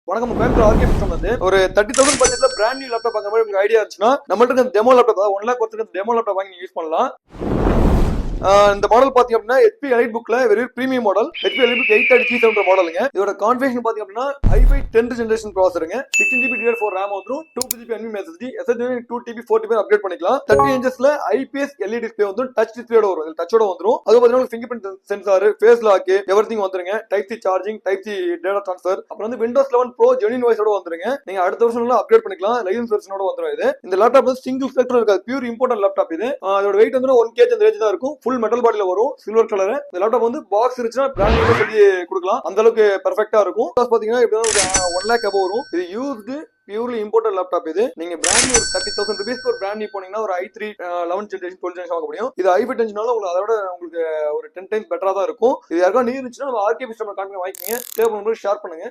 வணக்கம் Coimbatore RK system வந்து ஒரு 30,000 பட்ஜெட்ல பிராண்ட் நியூ லேப்டாப் வாங்குற மாதிரி உங்களுக்கு ஐடியா இருந்துச்சுன்னா நம்மள்ட்ட டெமோ லேப்டாப் 1 லேக் ஒருத்தருக்கு டெமோ லேப்டாப் வாங்கி யூஸ் பண்ணலாம். இந்த மாடல் பாத்தீங்க அப்படின்னா HP எலைட் புக்ல வெறும் premium model HP elite book 830 மாடலுங்க. இதோட கான்ஃபிகரேஷன் பாத்தீங்க அப்படின்னா i5 10th generation ப்ராசஸருங்க. 16GB DDR4 RAM வந்துரும், 2GB NVMe SSD, SSD 2TB 4TB upgrade பண்ணிக்கலாம். 30 இன்ச்சஸ்ல IPS LED டிஸ்ப்ளே வந்து டச் டிஸ்ப்ளேயோட வரும். டச்சோட வந்துரும். அது பாத்தீங்கன்னா finger print sensor, face lock, everything வந்துருங்க. Type C charging, type C data transfer, அப்புறம் வந்து Windows 11 Pro ஜெனின் வாய்ஸோட வந்துருங்க. நீங்க அடுத்த வருஷம்ல அப்கிரேட் பண்ணிக்கலாம். லைசன்ஸ் வெர்ஷனோட வந்துரும். இது இந்த லேப்டாப் வந்து சிங்கிள் செலக்டர் இருக்காது, பியூர் இம்போர்ட்டட் லேப்டாப். இது அதோட வெயிட் வந்து 1 kg அந்த ரேஞ்ச் தான் இருக்கும். ஃபுல் மெட்டல் பாடியில வரும், சில்வர் கலர். இந்த லேப்டாப் வந்து பாக்ஸ் இருந்துச்சுன்னா பிராண்ட் நியூ சொல்லி கொடுக்கலாம், அந்த அளவுக்கு பெர்ஃபெக்ட்டா இருக்கும். பாத்தீங்கன்னா எப்படியும் 1 லேக் அபோவ் வரும். இது யூஸ்டு பியூர்லி இம்போர்ட்டட் லேப்டாப். இது நீங்க பிராண்ட் நியூ 30,000 ரூபீஸ்க்கு ஒரு பிராண்ட் நியூ போனீங்கன்னா ஒரு i3 11th generation 12th generation வாங்க முடியும். இது i5 10னால உங்களுக்கு அதோட உங்களுக்கு ஒரு 10 டைம்ஸ் பெட்டரா தான் இருக்கும். இது யாருக்கா நீ இருந்துச்சுன்னா நம்ம ஆர்கே சிஸ்டம் கான்டாக்ட் வாங்கிக்கங்க. தேவைப்படும்போது ஷேர் பண்ணுங்க.